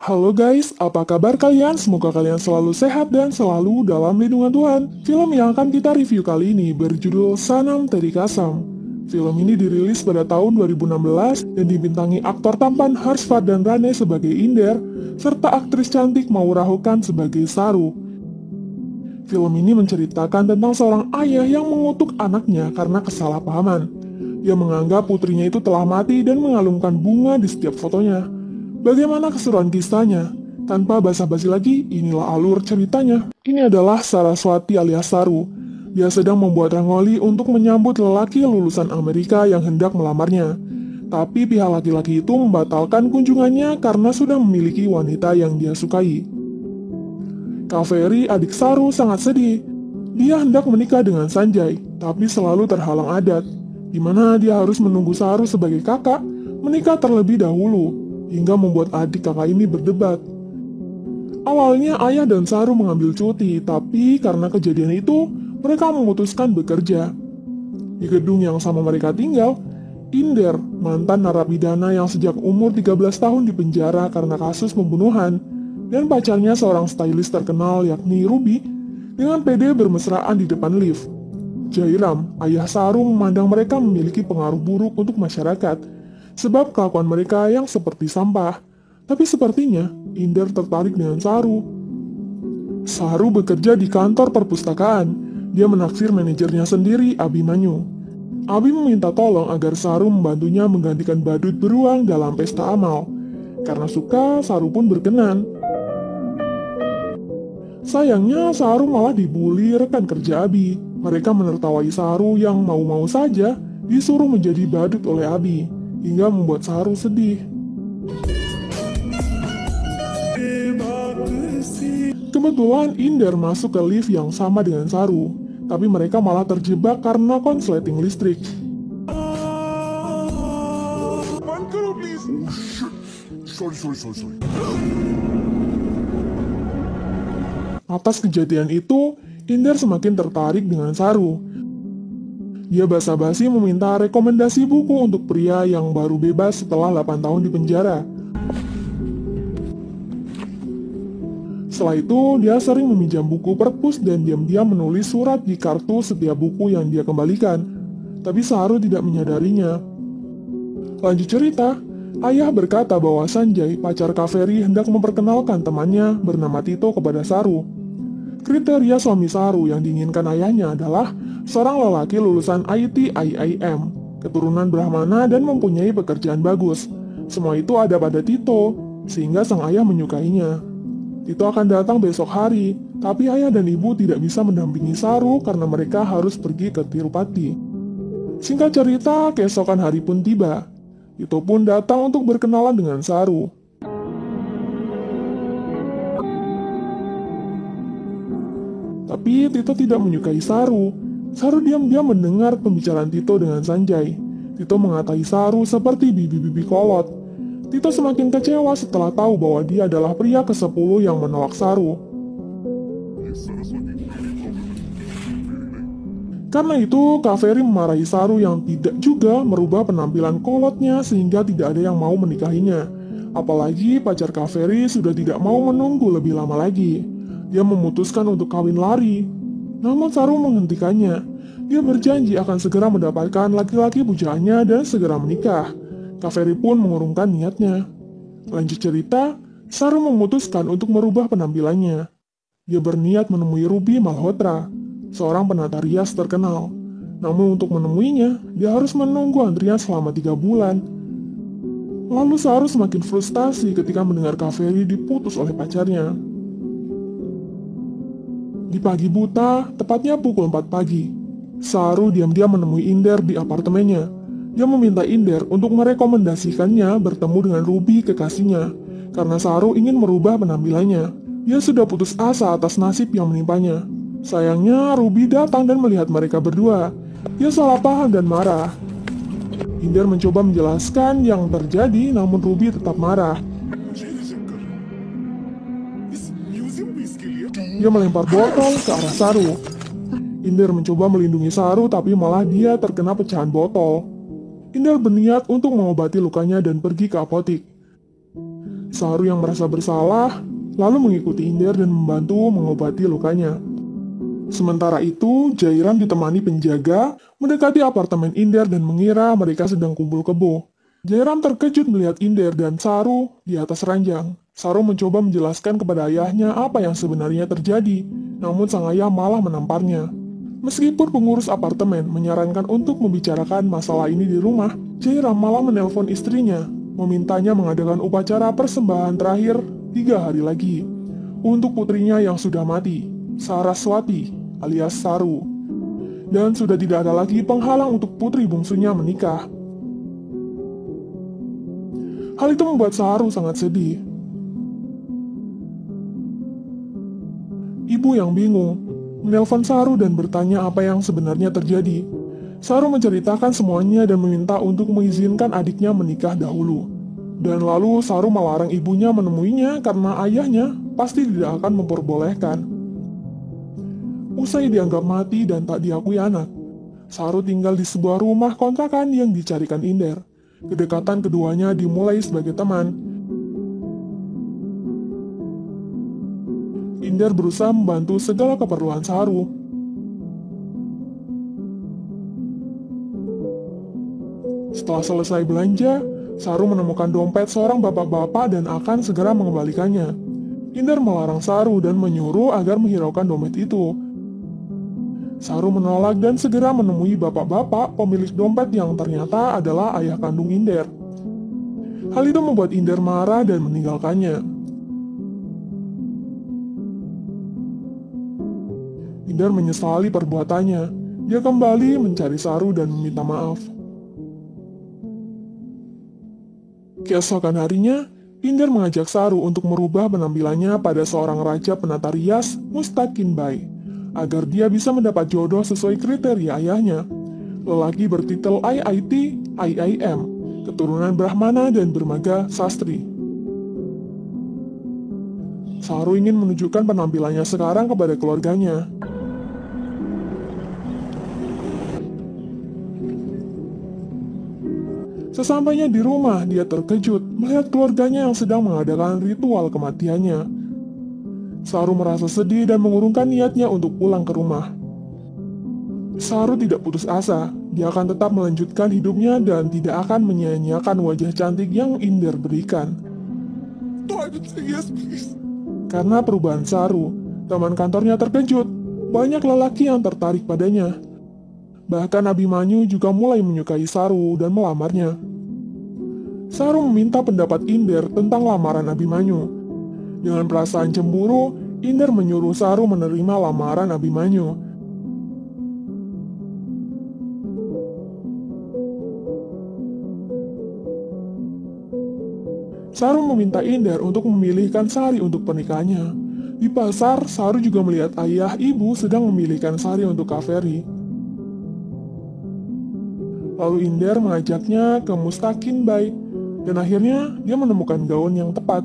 Halo guys, apa kabar kalian? Semoga kalian selalu sehat dan selalu dalam lindungan Tuhan. Film yang akan kita review kali ini berjudul Sanam Teri Kasam. Film ini dirilis pada tahun 2016 dan dibintangi aktor tampan Harshad dan Rane sebagai Inder, serta aktris cantik Maura Hokan sebagai Saru. Film ini menceritakan tentang seorang ayah yang mengutuk anaknya karena kesalahpahaman. Dia menganggap putrinya itu telah mati dan mengalungkan bunga di setiap fotonya. Bagaimana keseruan kisahnya? Tanpa basa-basi lagi, inilah alur ceritanya. Ini adalah Saraswati alias Saru. Dia sedang membuat rangoli untuk menyambut lelaki lulusan Amerika yang hendak melamarnya. Tapi pihak laki-laki itu membatalkan kunjungannya karena sudah memiliki wanita yang dia sukai. Kaveri, adik Saru, sangat sedih. Dia hendak menikah dengan Sanjay, tapi selalu terhalang adat, di mana dia harus menunggu Saru sebagai kakak menikah terlebih dahulu, hingga membuat adik kakak ini berdebat. Awalnya ayah dan Saru mengambil cuti, tapi karena kejadian itu, mereka memutuskan bekerja. Di gedung yang sama mereka tinggal, Inder, mantan narapidana yang sejak umur 13 tahun di penjara karena kasus pembunuhan, dan pacarnya seorang stylist terkenal yakni Ruby, dengan pede bermesraan di depan lift. Jairam, ayah Saru, memandang mereka memiliki pengaruh buruk untuk masyarakat, sebab kelakuan mereka yang seperti sampah. Tapi sepertinya, Inder tertarik dengan Saru. Saru bekerja di kantor perpustakaan. Dia menaksir manajernya sendiri, Abimanyu. Abi meminta tolong agar Saru membantunya menggantikan badut beruang dalam pesta amal. Karena suka, Saru pun berkenan. Sayangnya, Saru malah dibully rekan kerja Abi. Mereka menertawai Saru yang mau-mau saja disuruh menjadi badut oleh Abi, hingga membuat Saru sedih. Kebetulan Inder masuk ke lift yang sama dengan Saru, tapi mereka malah terjebak karena konsleting listrik. Atas kejadian itu, Inder semakin tertarik dengan Saru. Dia basa-basi meminta rekomendasi buku untuk pria yang baru bebas setelah 8 tahun di penjara. Setelah itu, dia sering meminjam buku perpus dan diam-diam menulis surat di kartu setiap buku yang dia kembalikan. Tapi Saru tidak menyadarinya. Lanjut cerita, ayah berkata bahwa Sanjay, pacar Kaveri, hendak memperkenalkan temannya bernama Tito kepada Saru. Kriteria suami Saru yang diinginkan ayahnya adalah seorang lelaki lulusan IT IIM, keturunan Brahmana dan mempunyai pekerjaan bagus. Semua itu ada pada Tito, sehingga sang ayah menyukainya. Tito akan datang besok hari, tapi ayah dan ibu tidak bisa mendampingi Saru karena mereka harus pergi ke Tirupati. Singkat cerita, keesokan hari pun tiba. Tito pun datang untuk berkenalan dengan Saru. Tapi Tito tidak menyukai Saru. Saru diam-diam mendengar pembicaraan Tito dengan Sanjay. Tito mengatai Saru seperti bibi-bibi kolot. Tito semakin kecewa setelah tahu bahwa dia adalah pria ke-10 yang menolak Saru. Karena itu, Kaveri memarahi Saru yang tidak juga merubah penampilan kolotnya sehingga tidak ada yang mau menikahinya. Apalagi pacar Kaveri sudah tidak mau menunggu lebih lama lagi. Dia memutuskan untuk kawin lari. Namun Saru menghentikannya. Dia berjanji akan segera mendapatkan laki-laki pujaannya dan segera menikah. Kaveri pun mengurungkan niatnya. Lanjut cerita, Saru memutuskan untuk merubah penampilannya. Dia berniat menemui Ruby Malhotra, seorang penata rias terkenal. Namun untuk menemuinya, dia harus menunggu antrian selama 3 bulan. Lalu Saru semakin frustasi ketika mendengar Kaveri diputus oleh pacarnya. Di pagi buta, tepatnya pukul 4 pagi, Saru diam-diam menemui Inder di apartemennya. Dia meminta Inder untuk merekomendasikannya bertemu dengan Ruby kekasihnya, karena Saru ingin merubah penampilannya. Dia sudah putus asa atas nasib yang menimpanya. Sayangnya, Ruby datang dan melihat mereka berdua. Dia salah paham dan marah. Inder mencoba menjelaskan yang terjadi, namun Ruby tetap marah. Dia melempar botol ke arah Saru. Inder mencoba melindungi Saru, tapi malah dia terkena pecahan botol. Inder berniat untuk mengobati lukanya dan pergi ke apotik. Saru yang merasa bersalah, lalu mengikuti Inder dan membantu mengobati lukanya. Sementara itu, Jairam ditemani penjaga mendekati apartemen Inder dan mengira mereka sedang kumpul kebo. Jairam terkejut melihat Inder dan Saru di atas ranjang. Saru mencoba menjelaskan kepada ayahnya apa yang sebenarnya terjadi, namun sang ayah malah menamparnya. Meskipun pengurus apartemen menyarankan untuk membicarakan masalah ini di rumah, Jairam malah menelpon istrinya, memintanya mengadakan upacara persembahan terakhir 3 hari lagi untuk putrinya yang sudah mati, Saraswati alias Saru. Dan sudah tidak ada lagi penghalang untuk putri bungsunya menikah. Hal itu membuat Saru sangat sedih. Ibu yang bingung menelpon Saru dan bertanya apa yang sebenarnya terjadi. Saru menceritakan semuanya dan meminta untuk mengizinkan adiknya menikah dahulu. Dan lalu Saru melarang ibunya menemuinya karena ayahnya pasti tidak akan memperbolehkan. Usai dianggap mati dan tak diakui anak, Saru tinggal di sebuah rumah kontrakan yang dicarikan Inder. Kedekatan keduanya dimulai sebagai teman. Inder berusaha membantu segala keperluan Saru. Setelah selesai belanja, Saru menemukan dompet seorang bapak-bapak dan akan segera mengembalikannya. Inder melarang Saru dan menyuruh agar menghiraukan dompet itu. Saru menolak dan segera menemui bapak-bapak pemilik dompet yang ternyata adalah ayah kandung Inder. Hal itu membuat Inder marah dan meninggalkannya. Inder menyesali perbuatannya. Dia kembali mencari Saru dan meminta maaf. Keesokan harinya, Inder mengajak Saru untuk merubah penampilannya pada seorang raja penata rias, Mustaqim Bai, agar dia bisa mendapat jodoh sesuai kriteria ayahnya. Lelaki bertitel IIT, IIM, keturunan Brahmana dan bermaga sastri. Saru ingin menunjukkan penampilannya sekarang kepada keluarganya. Sesampainya di rumah, dia terkejut melihat keluarganya yang sedang mengadakan ritual kematiannya. Saru merasa sedih dan mengurungkan niatnya untuk pulang ke rumah. Saru tidak putus asa, dia akan tetap melanjutkan hidupnya dan tidak akan menyia-nyiakan wajah cantik yang Inder berikan. Karena perubahan Saru, teman kantornya terkejut. Banyak lelaki yang tertarik padanya. Bahkan Abhimanyu juga mulai menyukai Saru dan melamarnya. Saru meminta pendapat Inder tentang lamaran Abhimanyu. Dengan perasaan cemburu, Inder menyuruh Saru menerima lamaran Abhimanyu. Saru meminta Inder untuk memilihkan sari untuk pernikahannya. Di pasar, Saru juga melihat ayah ibu sedang memilihkan sari untuk Kaveri. Lalu Inder mengajaknya ke Mustaqim Bai, dan akhirnya dia menemukan gaun yang tepat.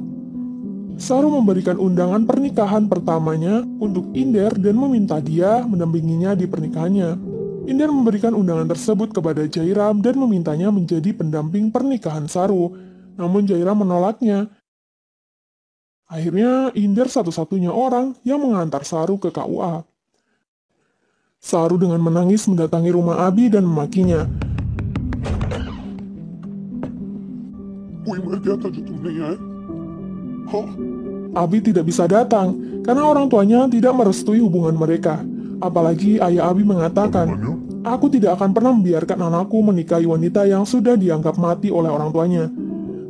Saru memberikan undangan pernikahan pertamanya untuk Inder dan meminta dia mendampinginya di pernikahannya. Inder memberikan undangan tersebut kepada Jairam dan memintanya menjadi pendamping pernikahan Saru, namun Jairam menolaknya. Akhirnya Inder satu-satunya orang yang mengantar Saru ke KUA. Saru dengan menangis mendatangi rumah Abi dan memakinya. Abi tidak bisa datang karena orang tuanya tidak merestui hubungan mereka. Apalagi ayah Abi mengatakan, "Aku tidak akan pernah membiarkan anakku menikahi wanita yang sudah dianggap mati oleh orang tuanya.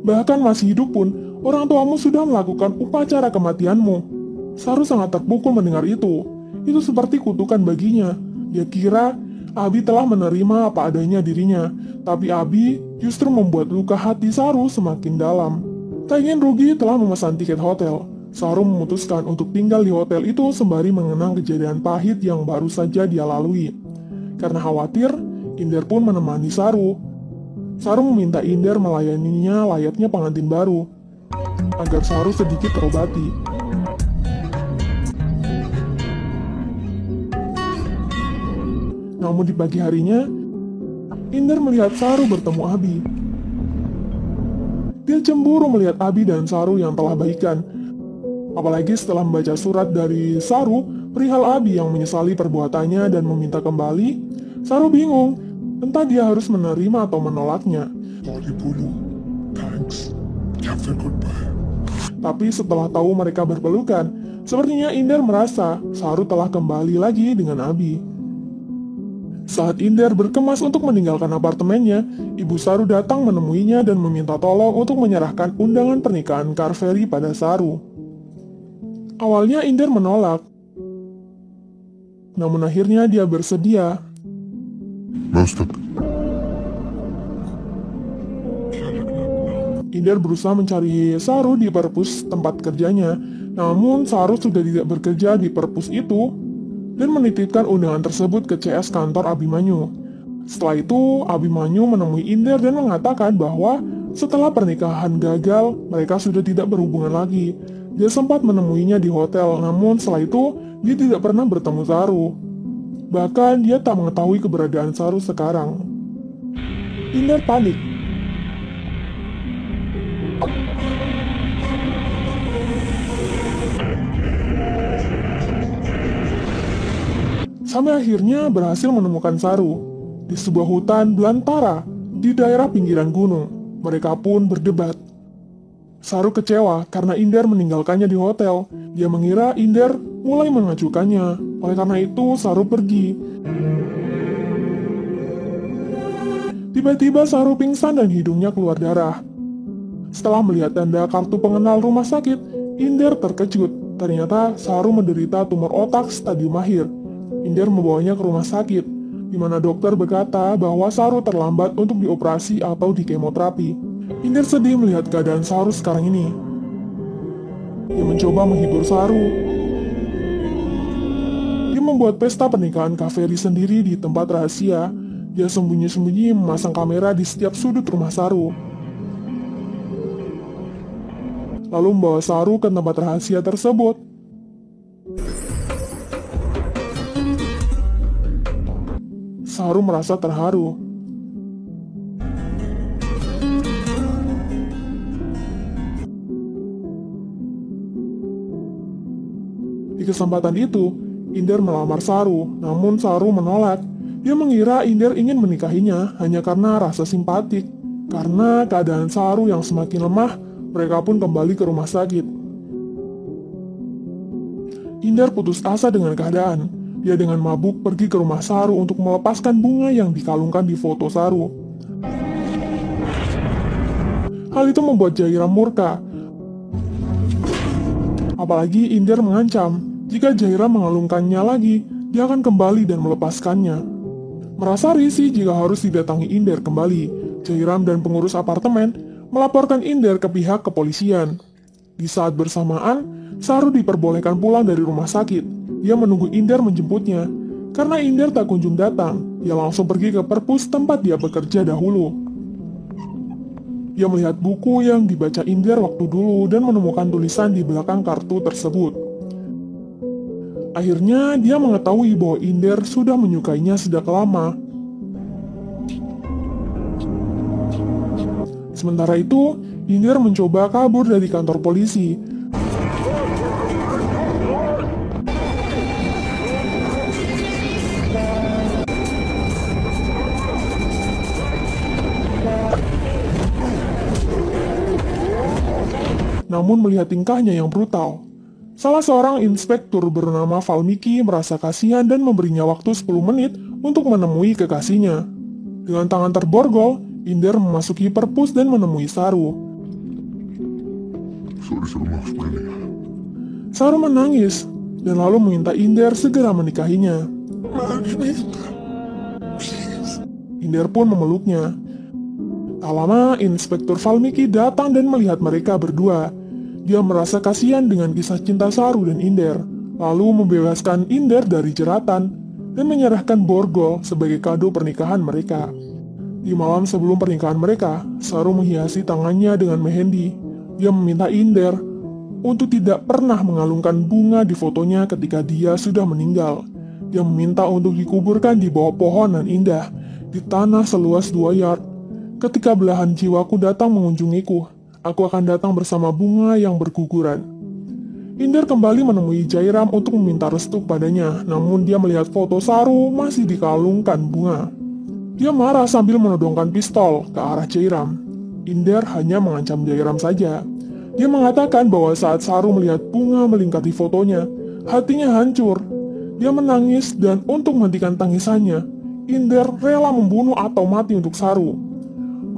Bahkan masih hidup pun, orang tuamu sudah melakukan upacara kematianmu." Saru sangat terpukul mendengar itu. Itu seperti kutukan baginya. Dia kira Abi telah menerima apa adanya dirinya, tapi Abi justru membuat luka hati Saru semakin dalam. Tak ingin rugi telah memesan tiket hotel. Saru memutuskan untuk tinggal di hotel itu sembari mengenang kejadian pahit yang baru saja dia lalui. Karena khawatir, Inder pun menemani Saru. Saru meminta Inder melayaninya layaknya pengantin baru, agar Saru sedikit terobati. Namun di pagi harinya, Inder melihat Saru bertemu Abi. Dia Dia cemburu melihat Abi dan Saru yang telah baikan. Apalagi setelah membaca surat dari Saru perihal Abi yang menyesali perbuatannya dan meminta kembali, Saru bingung, entah dia harus menerima atau menolaknya. Sorry Bulu, thanks, have a goodbye. Tapi setelah tahu mereka berpelukan, sepertinya Inder merasa Saru telah kembali lagi dengan Abi. Saat Inder berkemas untuk meninggalkan apartemennya, Ibu Saru datang menemuinya dan meminta tolong untuk menyerahkan undangan pernikahan Carveri pada Saru. Awalnya Inder menolak, namun akhirnya dia bersedia. Inder berusaha mencari Saru di perpus tempat kerjanya, namun Saru sudah tidak bekerja di perpus itu dan menitipkan undangan tersebut ke CS kantor Abimanyu. Setelah itu, Abimanyu menemui Inder dan mengatakan bahwa setelah pernikahan gagal, mereka sudah tidak berhubungan lagi. Dia sempat menemuinya di hotel, namun setelah itu, dia tidak pernah bertemu Saru. Bahkan, dia tak mengetahui keberadaan Saru sekarang. Inder panik. Sampai akhirnya berhasil menemukan Saru di sebuah hutan belantara di daerah pinggiran gunung. Mereka pun berdebat. Saru kecewa karena Inder meninggalkannya di hotel. Dia mengira Inder mulai mengacukannya. Oleh karena itu, Saru pergi. Tiba-tiba Saru pingsan dan hidungnya keluar darah. Setelah melihat tanda kartu pengenal rumah sakit, Inder terkejut. Ternyata Saru menderita tumor otak stadium akhir. Inder membawanya ke rumah sakit, di mana dokter berkata bahwa Saru terlambat untuk dioperasi atau dikemoterapi. Inder sedih melihat keadaan Saru sekarang ini. Dia mencoba menghibur Saru. Dia membuat pesta pernikahan Carveri sendiri di tempat rahasia. Dia sembunyi-sembunyi memasang kamera di setiap sudut rumah Saru. Lalu membawa Saru ke tempat rahasia tersebut. Saru merasa terharu. Di kesempatan itu, Inder melamar Saru, namun Saru menolak. Dia mengira Inder ingin menikahinya hanya karena rasa simpatik. Karena keadaan Saru yang semakin lemah, mereka pun kembali ke rumah sakit. Inder putus asa dengan keadaan. Dia dengan mabuk pergi ke rumah Saru untuk melepaskan bunga yang dikalungkan di foto Saru. Hal itu membuat Jaira murka. Apalagi Inder mengancam, jika Jaira mengalungkannya lagi, dia akan kembali dan melepaskannya. Merasa risih jika harus didatangi Inder kembali, Jairam dan pengurus apartemen melaporkan Inder ke pihak kepolisian. Di saat bersamaan, Saru diperbolehkan pulang dari rumah sakit. Dia menunggu Inder menjemputnya. Karena Inder tak kunjung datang, dia langsung pergi ke perpus tempat dia bekerja dahulu. Dia melihat buku yang dibaca Inder waktu dulu dan menemukan tulisan di belakang kartu tersebut. Akhirnya dia mengetahui bahwa Inder sudah menyukainya sejak lama. Sementara itu, Inder mencoba kabur dari kantor polisi. Namun melihat tingkahnya yang brutal, salah seorang inspektur bernama Valmiki merasa kasihan dan memberinya waktu 10 menit untuk menemui kekasihnya. Dengan tangan terborgol, Inder memasuki perpus dan menemui Saru. Saru menangis dan lalu meminta Inder segera menikahinya. Inder pun memeluknya. Tak lama, Inspektur Valmiki datang dan melihat mereka berdua. Dia merasa kasihan dengan kisah cinta Saru dan Inder, lalu membebaskan Inder dari jeratan dan menyerahkan borgol sebagai kado pernikahan mereka. Di malam sebelum pernikahan mereka, Saru menghiasi tangannya dengan mehendi. Dia meminta Inder untuk tidak pernah mengalungkan bunga di fotonya ketika dia sudah meninggal. Dia meminta untuk dikuburkan di bawah pohonan indah, di tanah seluas 2 yard. Ketika belahan jiwaku datang mengunjungiku, Aku akan datang bersama bunga yang berguguran. Inder kembali menemui Jairam untuk meminta restu padanya, namun dia melihat foto Saru masih dikalungkan bunga. Dia marah sambil menodongkan pistol ke arah Jairam. Inder hanya mengancam Jairam saja. Dia mengatakan bahwa saat Saru melihat bunga melingkari fotonya, hatinya hancur. Dia menangis dan untuk menghentikan tangisannya, Inder rela membunuh atau mati untuk Saru.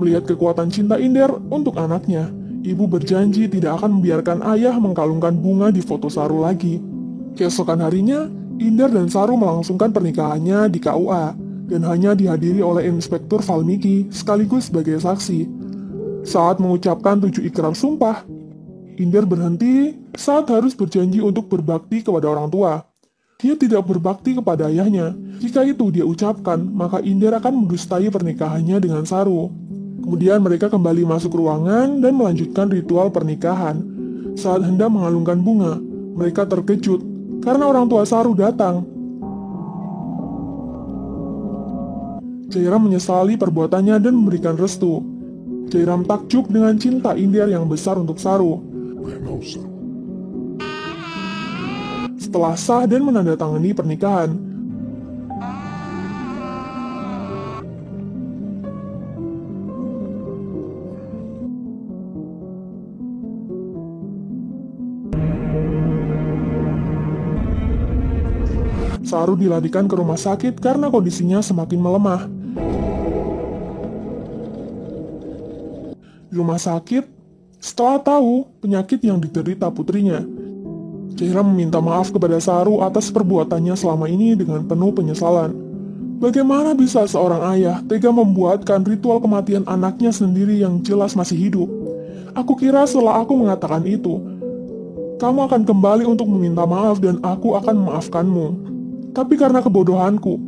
Melihat kekuatan cinta Inder untuk anaknya, ibu berjanji tidak akan membiarkan ayah mengkalungkan bunga di foto Saru lagi. Keesokan harinya, Inder dan Saru melangsungkan pernikahannya di KUA dan hanya dihadiri oleh Inspektur Valmiki sekaligus sebagai saksi. Saat mengucapkan 7 ikrar sumpah, Inder berhenti saat harus berjanji untuk berbakti kepada orang tua. Dia tidak berbakti kepada ayahnya. Jika itu dia ucapkan, maka Inder akan mendustai pernikahannya dengan Saru. Kemudian mereka kembali masuk ruangan dan melanjutkan ritual pernikahan. Saat hendak mengalungkan bunga, mereka terkejut karena orang tua Saru datang. Jairam menyesali perbuatannya dan memberikan restu. Jairam takjub dengan cinta Inder yang besar untuk Saru. Gue mau Saru. Setelah sah dan menandatangani pernikahan, Saru dilarikan ke rumah sakit karena kondisinya semakin melemah. Di rumah sakit, setelah tahu penyakit yang diderita putrinya, Jairam meminta maaf kepada Saru atas perbuatannya selama ini dengan penuh penyesalan. Bagaimana bisa seorang ayah tega membuatkan ritual kematian anaknya sendiri yang jelas masih hidup? Aku kira setelah aku mengatakan itu, kamu akan kembali untuk meminta maaf dan aku akan memaafkanmu. Tapi karena kebodohanku,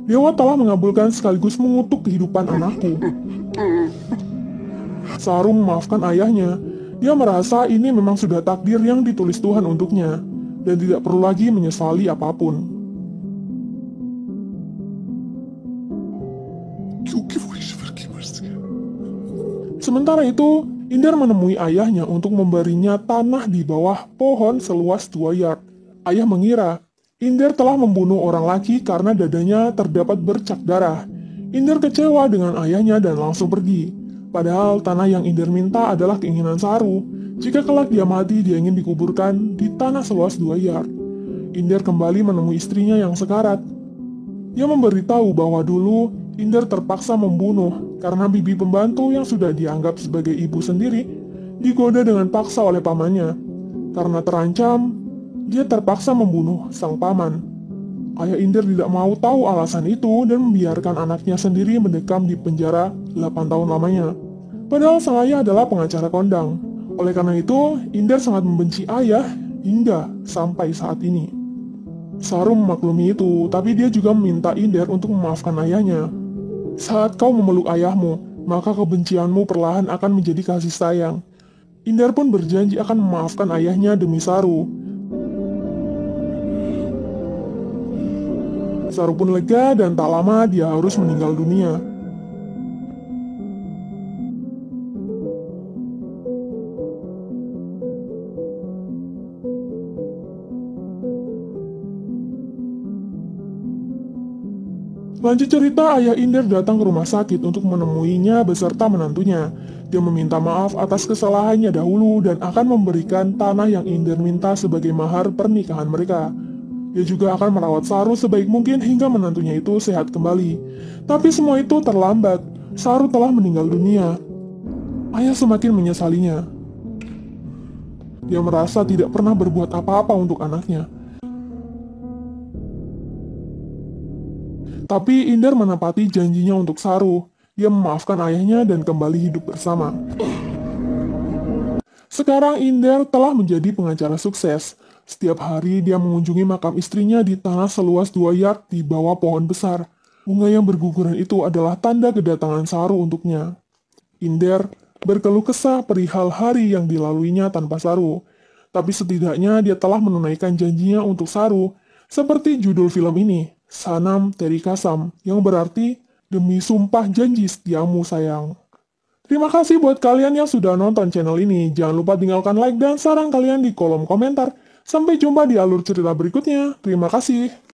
Dewa telah mengabulkan sekaligus mengutuk kehidupan anakku. Saru memaafkan ayahnya. Dia merasa ini memang sudah takdir yang ditulis Tuhan untuknya, dan tidak perlu lagi menyesali apapun. Sementara itu, Inder menemui ayahnya untuk memberinya tanah di bawah pohon seluas 2 yard. Ayah mengira Inder telah membunuh orang lagi karena dadanya terdapat bercak darah. Inder kecewa dengan ayahnya dan langsung pergi. Padahal tanah yang Inder minta adalah keinginan Saru. Jika kelak dia mati, dia ingin dikuburkan di tanah seluas 2 yard. Inder kembali menemui istrinya yang sekarat. Dia memberitahu bahwa dulu Inder terpaksa membunuh karena bibi pembantu yang sudah dianggap sebagai ibu sendiri digoda dengan paksa oleh pamannya. Karena terancam, dia terpaksa membunuh sang paman. Ayah Inder tidak mau tahu alasan itu dan membiarkan anaknya sendiri mendekam di penjara 8 tahun lamanya. Padahal sang ayah adalah pengacara kondang. Oleh karena itu, Inder sangat membenci ayah hingga sampai saat ini. Saru memaklumi itu, tapi dia juga meminta Inder untuk memaafkan ayahnya. Saat kau memeluk ayahmu, maka kebencianmu perlahan akan menjadi kasih sayang. Inder pun berjanji akan memaafkan ayahnya demi Saru. Saru pun lega dan tak lama dia harus meninggal dunia. Lanjut cerita, ayah Inder datang ke rumah sakit untuk menemuinya beserta menantunya. Dia meminta maaf atas kesalahannya dahulu dan akan memberikan tanah yang Inder minta sebagai mahar pernikahan mereka. Dia juga akan merawat Saru sebaik mungkin hingga menantunya itu sehat kembali. Tapi semua itu terlambat. Saru telah meninggal dunia. Ayah semakin menyesalinya. Dia merasa tidak pernah berbuat apa-apa untuk anaknya. Tapi Inder menepati janjinya untuk Saru. Dia memaafkan ayahnya dan kembali hidup bersama. Sekarang Inder telah menjadi pengacara sukses. Setiap hari dia mengunjungi makam istrinya di tanah seluas 2 yard di bawah pohon besar. Bunga yang berguguran itu adalah tanda kedatangan Saru untuknya. Inder berkeluh kesah perihal hari yang dilaluinya tanpa Saru. Tapi setidaknya dia telah menunaikan janjinya untuk Saru. Seperti judul film ini, Sanam Teri Kasam, yang berarti demi sumpah janji setiamu sayang. Terima kasih buat kalian yang sudah nonton channel ini. Jangan lupa tinggalkan like dan saran kalian di kolom komentar. Sampai jumpa di alur cerita berikutnya. Terima kasih.